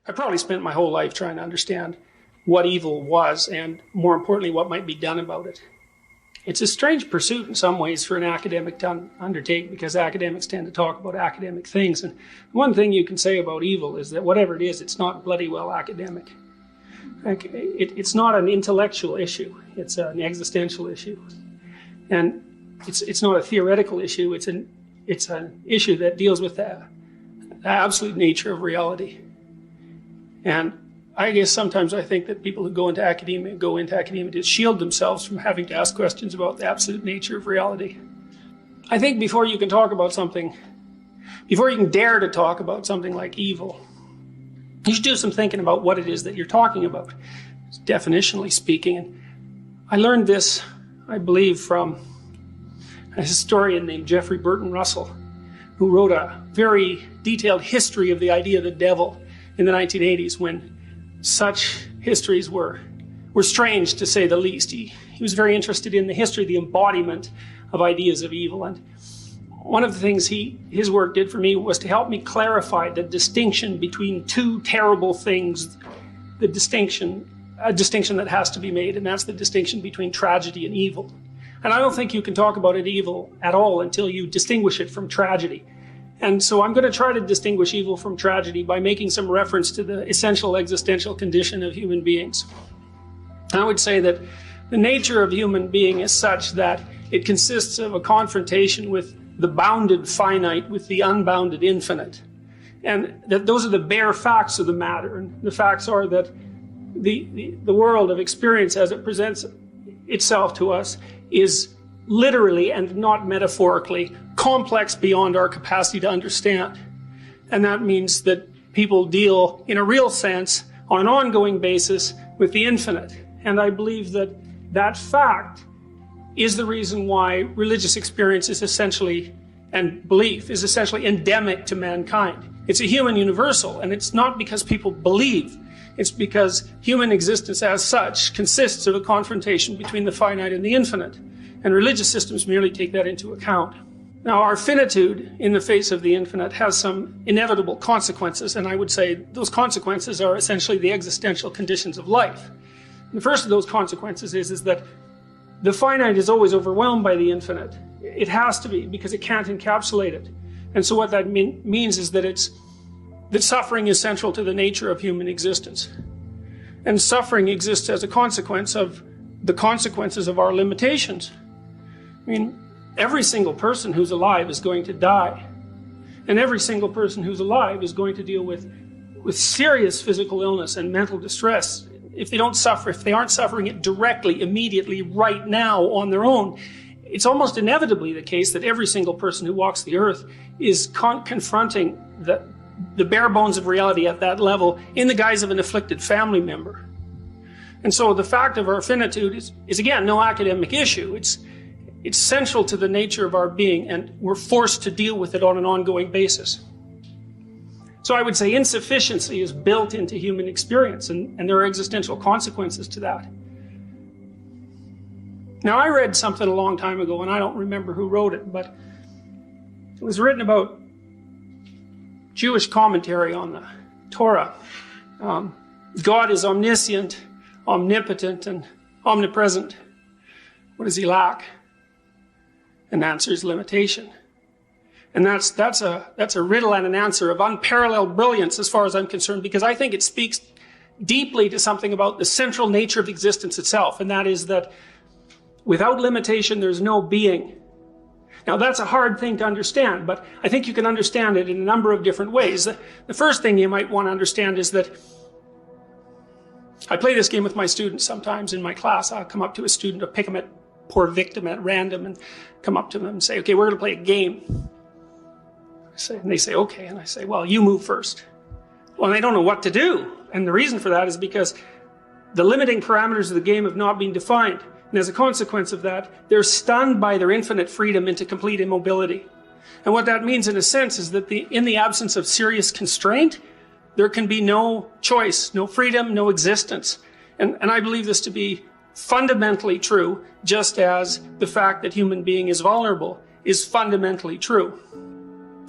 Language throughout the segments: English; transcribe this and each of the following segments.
I probably spent my whole life trying to understand what evil was and, more importantly, what might be done about it. It's a strange pursuit in some ways for an academic to undertake, because academics tend to talk about academic things. And one thing you can say about evil is that whatever it is, it's not bloody well academic. It's not an intellectual issue. It's an existential issue. And it's not a theoretical issue. It's an issue that deals with the absolute nature of reality. And I guess sometimes I think that people who go into academia to shield themselves from having to ask questions about the absolute nature of reality. I think before you can talk about something, before you can dare to talk about something like evil, you should do some thinking about what it is that you're talking about, definitionally speaking. And I learned this, I believe, from a historian named Jeffrey Burton Russell, who wrote a very detailed history of the idea of the devil in the 1980s, when such histories were strange, to say the least. He was very interested in the history, the embodiment of ideas of evil. And one of the things his work did for me was to help me clarify the distinction between two terrible things, a distinction that has to be made, and that's the distinction between tragedy and evil. And I don't think you can talk about evil at all until you distinguish it from tragedy. And so I'm going to try to distinguish evil from tragedy by making some reference to the essential existential condition of human beings. I would say that the nature of human being is such that it consists of a confrontation with the bounded finite with the unbounded infinite. And that those are the bare facts of the matter. And the facts are that the world of experience as it presents itself to us is literally and not metaphorically complex beyond our capacity to understand. And that means that people deal in a real sense on an ongoing basis with the infinite. And I believe that that fact is the reason why religious experience is essentially, and belief is essentially endemic to mankind. It's a human universal, and it's not because people believe. It's because human existence as such consists of a confrontation between the finite and the infinite. And religious systems merely take that into account. Now, our finitude in the face of the infinite has some inevitable consequences, and I would say those consequences are essentially the existential conditions of life. And the first of those consequences is that the finite is always overwhelmed by the infinite. It has to be, because it can't encapsulate it. And so what that means is that suffering is central to the nature of human existence. And suffering exists as a consequence of the consequences of our limitations. I mean, every single person who's alive is going to die. And every single person who's alive is going to deal with serious physical illness and mental distress. If they aren't suffering it directly, immediately, right now, on their own, it's almost inevitably the case that every single person who walks the earth is confronting the bare bones of reality at that level in the guise of an afflicted family member. And so the fact of our finitude is again, no academic issue. It's central to the nature of our being, and we're forced to deal with it on an ongoing basis. So I would say insufficiency is built into human experience, and there are existential consequences to that. Now, I read something a long time ago, and I don't remember who wrote it, but it was written about Jewish commentary on the Torah. God is omniscient, omnipotent, and omnipresent. What does he lack? And the answer is limitation. And that's a riddle and an answer of unparalleled brilliance as far as I'm concerned, because I think it speaks deeply to something about the central nature of existence itself, and that is that without limitation, there's no being. Now, that's a hard thing to understand, but I think you can understand it in a number of different ways. The first thing you might want to understand is that I play this game with my students sometimes in my class. I'll come up to a student, I'll pick them at poor victim at random and come up to them and say, okay, we're going to play a game. And they say, okay. And I say, well, you move first. Well, they don't know what to do. And the reason for that is because the limiting parameters of the game have not been defined. And as a consequence of that, they're stunned by their infinite freedom into complete immobility. And what that means in a sense is that in the absence of serious constraint, there can be no choice, no freedom, no existence. And I believe this to be fundamentally true, just as the fact that human being is vulnerable is fundamentally true.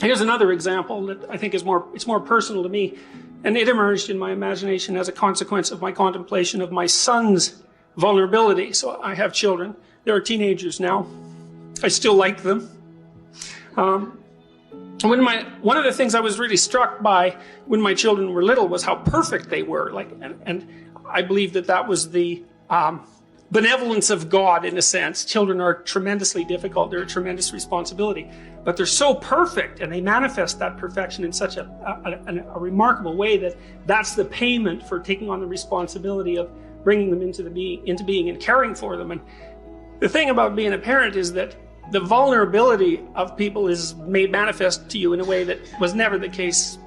Here's another example that I think it's more personal to me. And it emerged in my imagination as a consequence of my contemplation of my son's vulnerability. So I have children. They're teenagers now. I still like them. One of the things I was really struck by when my children were little was how perfect they were. And I believe that was the benevolence of God, in a sense. Children are tremendously difficult. They're a tremendous responsibility. But they're so perfect, and they manifest that perfection in such a remarkable way that's the payment for taking on the responsibility of bringing them into being and caring for them. And the thing about being a parent is that the vulnerability of people is made manifest to you in a way that was never the case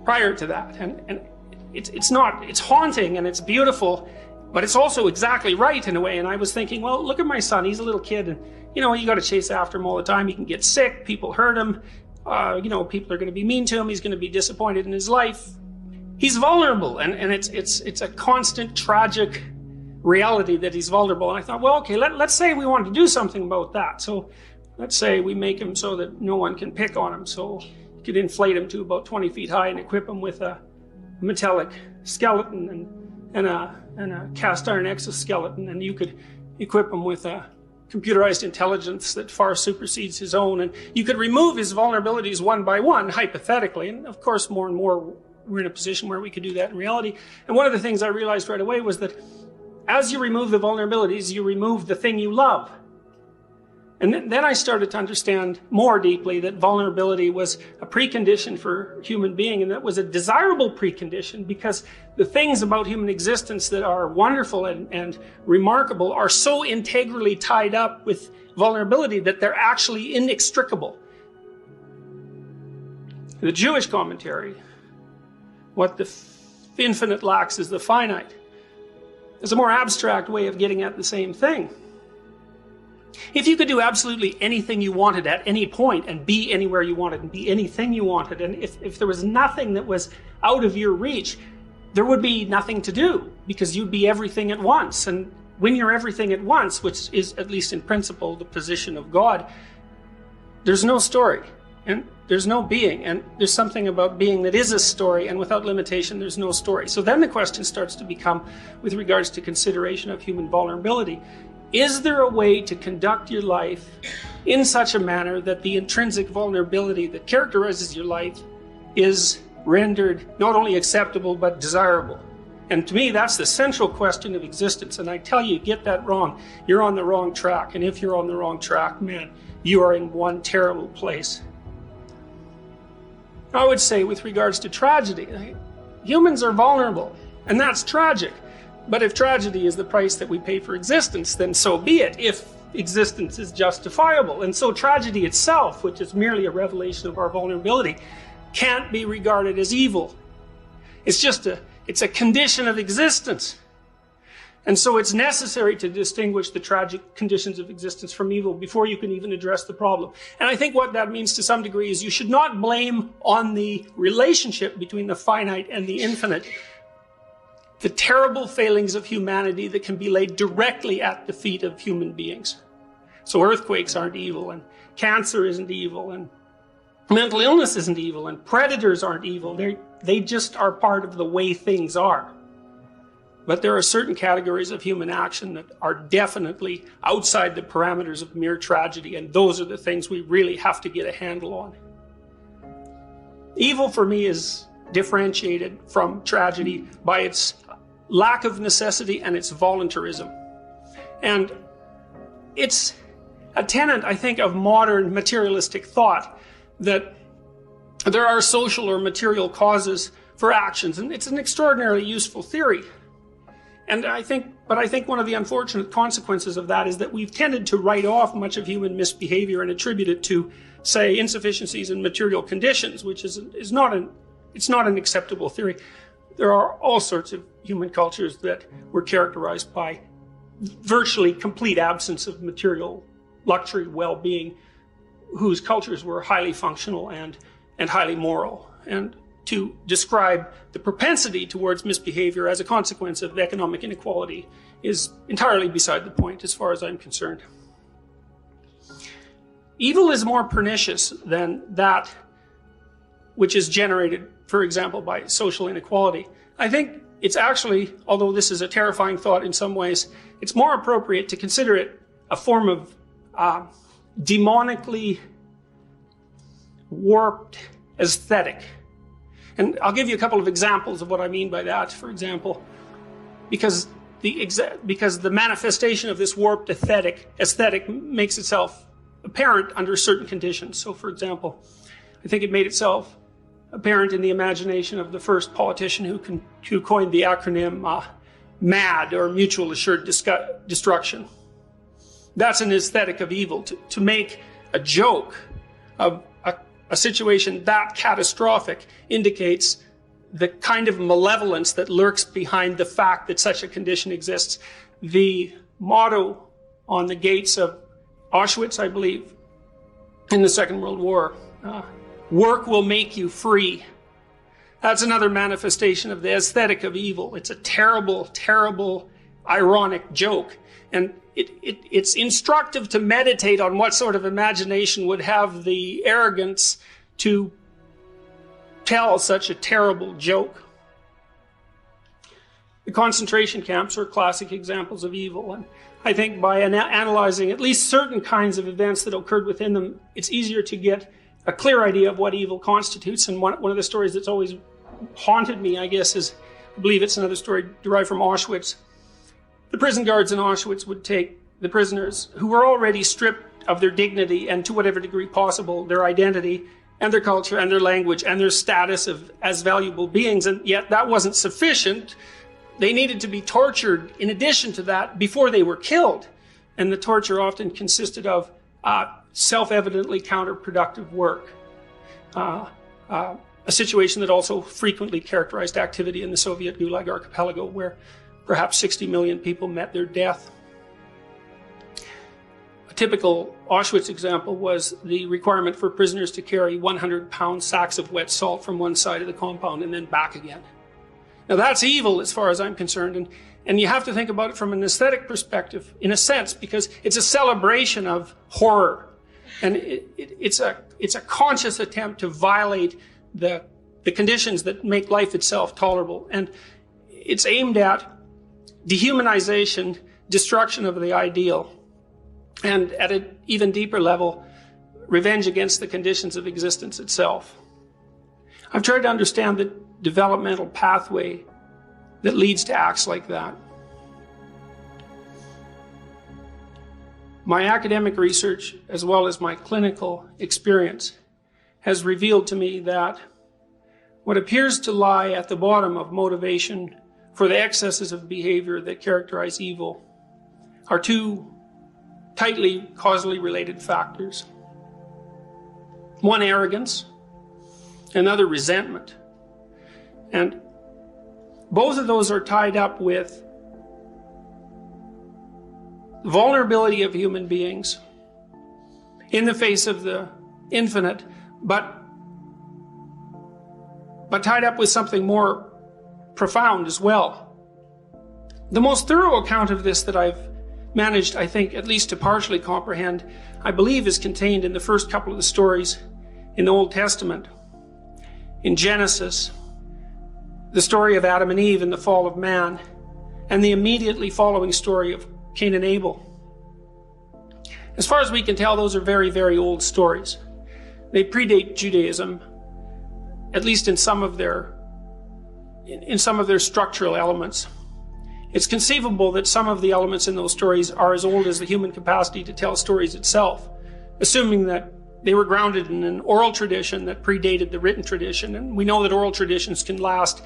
prior to that. And it's haunting and it's beautiful, but it's also exactly right in a way. And I was thinking, well, look at my son. He's a little kid, and you got to chase after him all the time. He can get sick. People hurt him. People are going to be mean to him. He's going to be disappointed in his life. He's vulnerable, and it's a constant tragic reality that he's vulnerable. And I thought, well, okay, let's say we want to do something about that. So let's say we make him so that no one can pick on him. So you could inflate him to about 20 feet high and equip him with a metallic skeleton and a cast iron exoskeleton, and you could equip him with a computerized intelligence that far supersedes his own, and you could remove his vulnerabilities one by one, hypothetically. And of course, more and more we're in a position where we could do that in reality. And one of the things I realized right away was that as you remove the vulnerabilities, you remove the thing you love. And then I started to understand more deeply that vulnerability was a precondition for human being, and that was a desirable precondition, because the things about human existence that are wonderful and remarkable are so integrally tied up with vulnerability that they're actually inextricable. The Jewish commentary, what the infinite lacks is the finite, is a more abstract way of getting at the same thing. If you could do absolutely anything you wanted at any point and be anywhere you wanted and be anything you wanted, and if there was nothing that was out of your reach, there would be nothing to do, because you'd be everything at once. And when you're everything at once, which is, at least in principle, the position of God, there's no story and there's no being, and there's something about being that is a story, and without limitation there's no story. So then the question starts to become, with regards to consideration of human vulnerability, is there a way to conduct your life in such a manner that the intrinsic vulnerability that characterizes your life is rendered not only acceptable but desirable? And to me, that's the central question of existence. And I tell you, get that wrong, you're on the wrong track. And if you're on the wrong track, man, you are in one terrible place. I would say, with regards to tragedy, humans are vulnerable, and that's tragic. But if tragedy is the price that we pay for existence, then so be it, if existence is justifiable. And so tragedy itself, which is merely a revelation of our vulnerability, can't be regarded as evil. It's a condition of existence. And so it's necessary to distinguish the tragic conditions of existence from evil before you can even address the problem. And I think what that means to some degree is you should not blame on the relationship between the finite and the infinite the terrible failings of humanity that can be laid directly at the feet of human beings. So earthquakes aren't evil, and cancer isn't evil, and mental illness isn't evil, and predators aren't evil. They just are part of the way things are. But there are certain categories of human action that are definitely outside the parameters of mere tragedy, and those are the things we really have to get a handle on. Evil for me is differentiated from tragedy by its lack of necessity and its voluntarism. And it's a tenet, I think, of modern materialistic thought that there are social or material causes for actions, and it's an extraordinarily useful theory. And I think one of the unfortunate consequences of that is that we've tended to write off much of human misbehavior and attribute it to, say, insufficiencies in material conditions, which is not an acceptable theory. There are all sorts of human cultures that were characterized by virtually complete absence of material luxury, well-being, whose cultures were highly functional and highly moral. And to describe the propensity towards misbehavior as a consequence of economic inequality is entirely beside the point as far as I'm concerned. Evil is more pernicious than that which is generated, for example, by social inequality. I think it's actually, although this is a terrifying thought in some ways, it's more appropriate to consider it a form of demonically warped aesthetic. And I'll give you a couple of examples of what I mean by that. For example, because the manifestation of this warped aesthetic makes itself apparent under certain conditions. So, for example, I think it made itself apparent in the imagination of the first politician who coined the acronym MAD, or Mutual Assured Destruction. That's an aesthetic of evil. To make a joke of a situation that catastrophic indicates the kind of malevolence that lurks behind the fact that such a condition exists. The motto on the gates of Auschwitz, I believe, in the Second World War, work will make you free. That's another manifestation of the aesthetic of evil. It's a terrible, terrible, ironic joke. And it's instructive to meditate on what sort of imagination would have the arrogance to tell such a terrible joke. The concentration camps are classic examples of evil, and I think by analyzing at least certain kinds of events that occurred within them, it's easier to get a clear idea of what evil constitutes. And one of the stories that's always haunted me, I guess, is, I believe it's another story derived from Auschwitz. The prison guards in Auschwitz would take the prisoners who were already stripped of their dignity and, to whatever degree possible, their identity and their culture and their language and their status as valuable beings, and yet that wasn't sufficient. They needed to be tortured in addition to that before they were killed. And the torture often consisted of self-evidently counterproductive work. A situation that also frequently characterized activity in the Soviet Gulag archipelago, where perhaps 60 million people met their death. A typical Auschwitz example was the requirement for prisoners to carry 100-pound sacks of wet salt from one side of the compound and then back again. Now that's evil as far as I'm concerned, and you have to think about it from an aesthetic perspective, in a sense, because it's a celebration of horror. And it's a conscious attempt to violate the conditions that make life itself tolerable. And it's aimed at dehumanization, destruction of the ideal, and at an even deeper level, revenge against the conditions of existence itself. I've tried to understand the developmental pathway that leads to acts like that. My academic research, as well as my clinical experience, has revealed to me that what appears to lie at the bottom of motivation for the excesses of behavior that characterize evil are two tightly causally related factors. One, arrogance, another, resentment. And both of those are tied up with vulnerability of human beings in the face of the infinite, but tied up with something more profound as well. The most thorough account of this that I've managed, I think, at least to partially comprehend, I believe is contained in the first couple of the stories in the Old Testament. In Genesis, the story of Adam and Eve and the fall of man, and the immediately following story of Cain and Abel. As far as we can tell, those are very, very old stories. They predate Judaism, at least in some of their structural elements. It's conceivable that some of the elements in those stories are as old as the human capacity to tell stories itself, assuming that they were grounded in an oral tradition that predated the written tradition. And we know that oral traditions can last,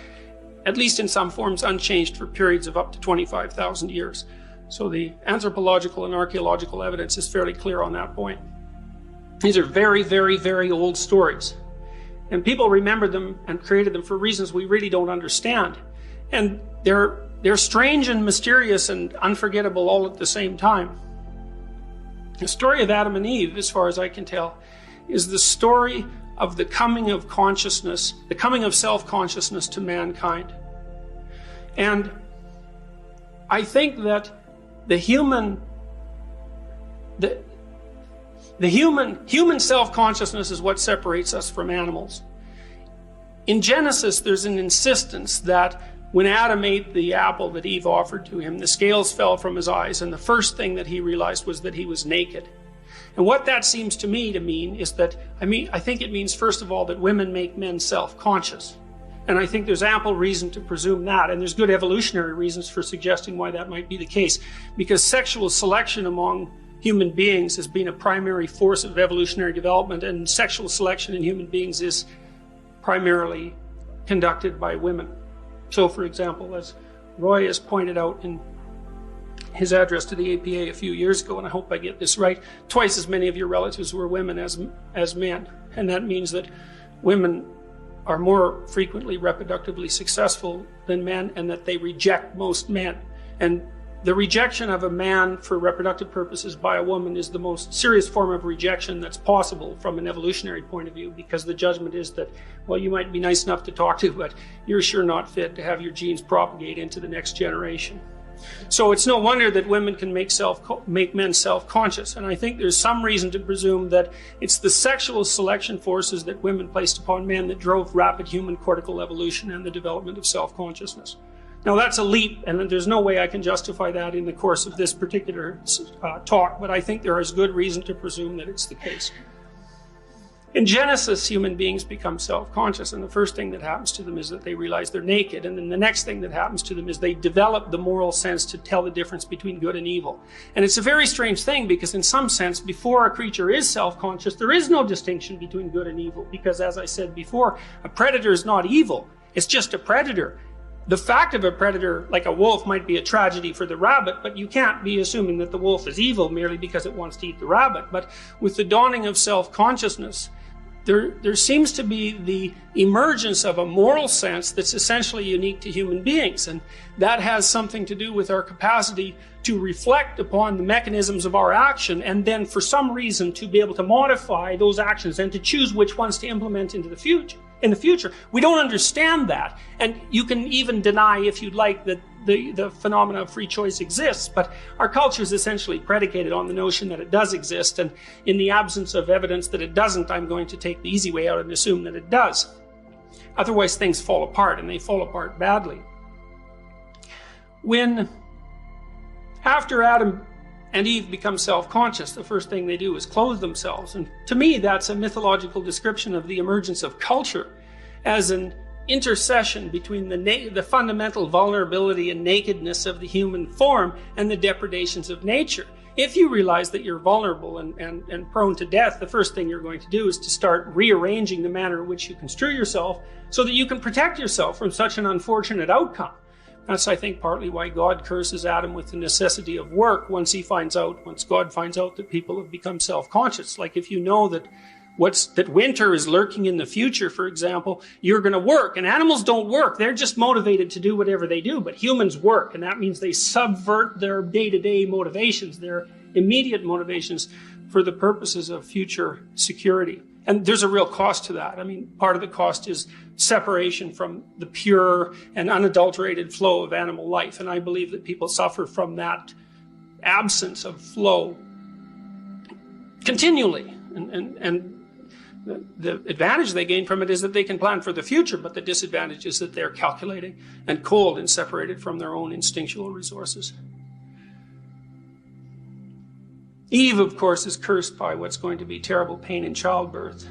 at least in some forms, unchanged for periods of up to 25,000 years. So the anthropological and archaeological evidence is fairly clear on that point. These are very, very, very old stories. And people remembered them and created them for reasons we really don't understand. And they're strange and mysterious and unforgettable all at the same time. The story of Adam and Eve, as far as I can tell, is the story of the coming of consciousness, the coming of self-consciousness to mankind. And I think that the human self-consciousness is what separates us from animals. in Genesis, there's an insistence that when Adam ate the apple that Eve offered to him, the scales fell from his eyes, and the first thing that he realized was that he was naked. And what that seems to me to mean is that, I think it means, first of all, that women make men self-conscious. And I think there's ample reason to presume that, and there's good evolutionary reasons for suggesting why that might be the case, because sexual selection among human beings has been a primary force of evolutionary development, and sexual selection in human beings is primarily conducted by women. So, for example, as Roy has pointed out in his address to the APA a few years ago, and I hope I get this right, twice as many of your relatives were women as men. And that means that women are more frequently reproductively successful than men, and that they reject most men. And the rejection of a man for reproductive purposes by a woman is the most serious form of rejection that's possible from an evolutionary point of view, because the judgment is that, well, you might be nice enough to talk to, but you're sure not fit to have your genes propagate into the next generation. So it's no wonder that women can make men self-conscious, and I think there's some reason to presume that it's the sexual selection forces that women placed upon men that drove rapid human cortical evolution and the development of self-consciousness. Now that's a leap, and there's no way I can justify that in the course of this particular talk, but I think there is good reason to presume that it's the case. In Genesis, human beings become self-conscious, and the first thing that happens to them is that they realize they're naked, and then the next thing that happens to them is they develop the moral sense to tell the difference between good and evil. And it's a very strange thing, because in some sense, before a creature is self-conscious, there is no distinction between good and evil, because as I said before, a predator is not evil, it's just a predator. The fact of a predator, like a wolf, might be a tragedy for the rabbit, but you can't be assuming that the wolf is evil merely because it wants to eat the rabbit. But with the dawning of self-consciousness, there seems to be the emergence of a moral sense that's essentially unique to human beings, and that has something to do with our capacity to reflect upon the mechanisms of our action, and then for some reason to be able to modify those actions and to choose which ones to implement into the future. In the future, we don't understand that, and you can even deny, if you'd like, that the phenomena of free choice exists, but our culture is essentially predicated on the notion that it does exist, and in the absence of evidence that it doesn't, I'm going to take the easy way out and assume that it does. Otherwise, things fall apart, and they fall apart badly. After Adam and Eve become self-conscious, the first thing they do is clothe themselves. And to me, that's a mythological description of the emergence of culture as an intercession between the fundamental vulnerability and nakedness of the human form and the depredations of nature. If you realize that you're vulnerable and prone to death, the first thing you're going to do is to start rearranging the manner in which you construe yourself so that you can protect yourself from such an unfortunate outcome. That's, I think, partly why God curses Adam with the necessity of work once God finds out that people have become self-conscious. Like if you know that winter is lurking in the future, for example, you're going to work. And animals don't work. They're just motivated to do whatever they do. But humans work, and that means they subvert their day-to-day motivations, their immediate motivations for the purposes of future security. And there's a real cost to that. I mean, part of the cost is separation from the pure and unadulterated flow of animal life. And I believe that people suffer from that absence of flow continually. And the advantage they gain from it is that they can plan for the future, but the disadvantage is that they're calculating and cold and separated from their own instinctual resources. Eve, of course, is cursed by what's going to be terrible pain in childbirth.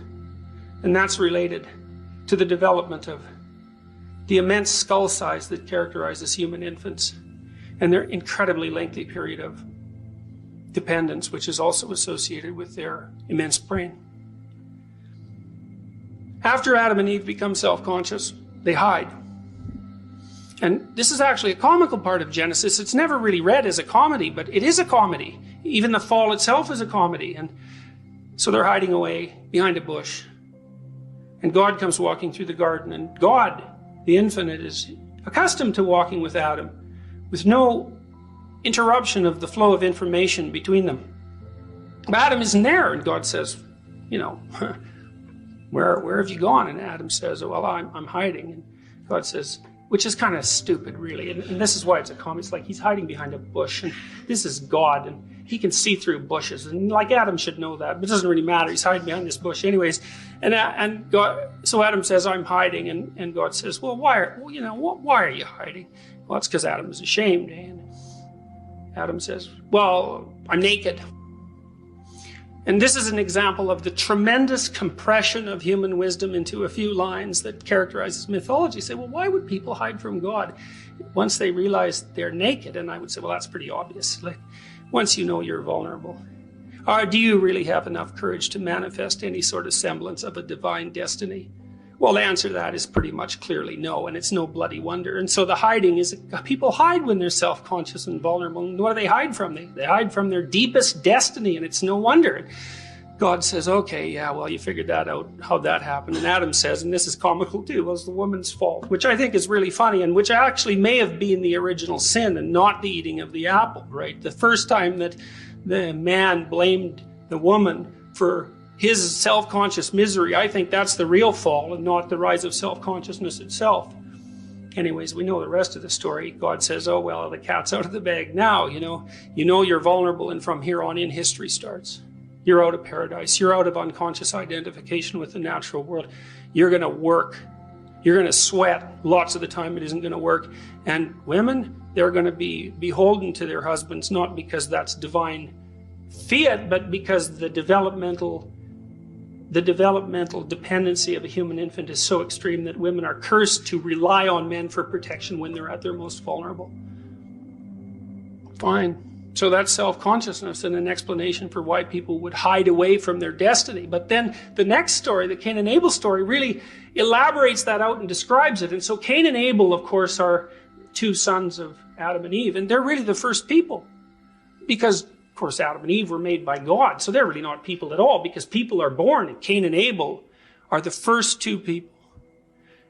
And that's related to the development of the immense skull size that characterizes human infants and their incredibly lengthy period of dependence, which is also associated with their immense brain. After Adam and Eve become self-conscious, they hide. And this is actually a comical part of Genesis. It's never really read as a comedy, but it is a comedy. Even the fall itself is a comedy. And so they're hiding away behind a bush. And God comes walking through the garden. And God, the infinite, is accustomed to walking with Adam with no interruption of the flow of information between them. But Adam isn't there. And God says, where have you gone? And Adam says, well, I'm hiding. And God says, which is kind of stupid, really. And this is why it's a comedy. It's like he's hiding behind a bush. And this is God. And he can see through bushes. And like Adam should know that, but it doesn't really matter. He's hiding behind this bush anyways. And God, so Adam says, I'm hiding. And God says, well, why are you hiding? Well, it's because Adam is ashamed. And Adam says, well, I'm naked. And this is an example of the tremendous compression of human wisdom into a few lines that characterizes mythology. Say, well, why would people hide from God once they realize they're naked? And I would say, well, that's pretty obvious. Like, once you know you're vulnerable. Or do you really have enough courage to manifest any sort of semblance of a divine destiny? Well, the answer to that is pretty much clearly no, and it's no bloody wonder. And so the hiding is, people hide when they're self-conscious and vulnerable. And what do they hide from? They hide from their deepest destiny, and it's no wonder. God says, okay, yeah, well, you figured that out, how that happened. And Adam says, and this is comical too, well, it's the woman's fault, which I think is really funny, and which actually may have been the original sin and not the eating of the apple, right? The first time that the man blamed the woman for his self-conscious misery, I think that's the real fall and not the rise of self-consciousness itself. Anyways, we know the rest of the story. God says, oh, well, the cat's out of the bag now, you know you're vulnerable, and from here on in, history starts. You're out of paradise. You're out of unconscious identification with the natural world. You're going to work. You're going to sweat. Lots of the time it isn't going to work. And women, they're going to be beholden to their husbands, not because that's divine fiat, but because the developmental dependency of a human infant is so extreme that women are cursed to rely on men for protection when they're at their most vulnerable. Fine. So that's self-consciousness and an explanation for why people would hide away from their destiny. But then the next story, the Cain and Abel story, really elaborates that out and describes it. And so Cain and Abel, of course, are two sons of Adam and Eve, and they're really the first people. Because, of course, Adam and Eve were made by God, so they're really not people at all, because people are born, and Cain and Abel are the first two people.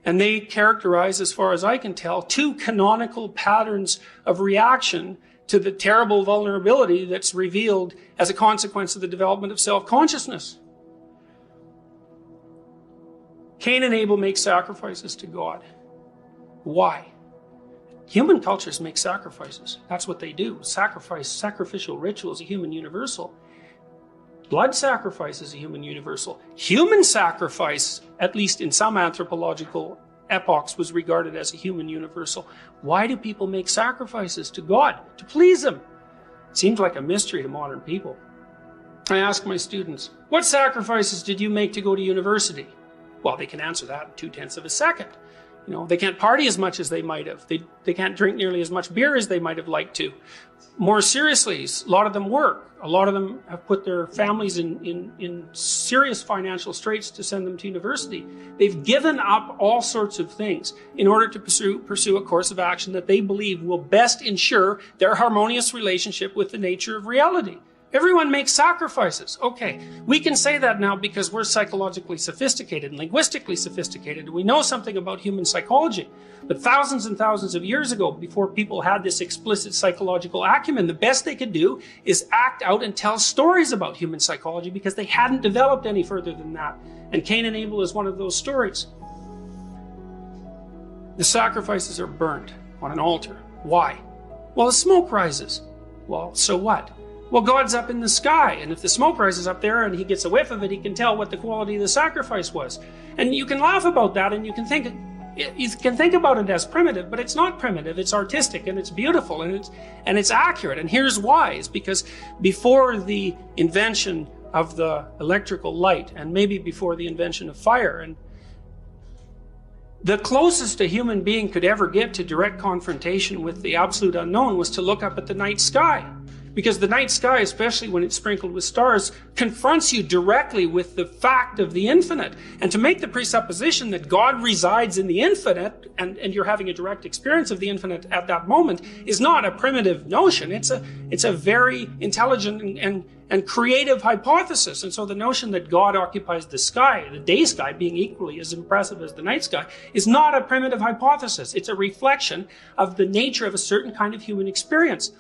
And they characterize, as far as I can tell, two canonical patterns of reaction to the terrible vulnerability that's revealed as a consequence of the development of self-consciousness. Cain and Abel make sacrifices to God. Why? Human cultures make sacrifices. That's what they do. Sacrificial ritual is a human universal. Blood sacrifice is a human universal. Human sacrifice, at least in some anthropological epochs, was regarded as a human universal. Why do people make sacrifices to God? To please Him. It seems like a mystery to modern people. I ask my students, what sacrifices did you make to go to university? Well, they can answer that in 0.2 of a second. They can't party as much as they might have. They can't drink nearly as much beer as they might have liked to. More seriously, a lot of them work. A lot of them have put their families in serious financial straits to send them to university. They've given up all sorts of things in order to pursue a course of action that they believe will best ensure their harmonious relationship with the nature of reality. Everyone makes sacrifices. Okay, we can say that now because we're psychologically sophisticated and linguistically sophisticated. We know something about human psychology. But thousands and thousands of years ago, before people had this explicit psychological acumen, the best they could do is act out and tell stories about human psychology because they hadn't developed any further than that. And Cain and Abel is one of those stories. The sacrifices are burnt on an altar. Why? Well, the smoke rises. Well, so what? Well, God's up in the sky, and if the smoke rises up there and He gets a whiff of it, He can tell what the quality of the sacrifice was. And you can laugh about that, and you can think about it as primitive, but it's not primitive. It's artistic, and it's beautiful, and it's accurate. And here's why: is because before the invention of the electrical light, and maybe before the invention of fire, and the closest a human being could ever get to direct confrontation with the absolute unknown was to look up at the night sky. Because the night sky, especially when it's sprinkled with stars, confronts you directly with the fact of the infinite. And to make the presupposition that God resides in the infinite, and you're having a direct experience of the infinite at that moment, is not a primitive notion. It's a very intelligent and creative hypothesis. And so the notion that God occupies the sky, the day sky being equally as impressive as the night sky, is not a primitive hypothesis. It's a reflection of the nature of a certain kind of human experience.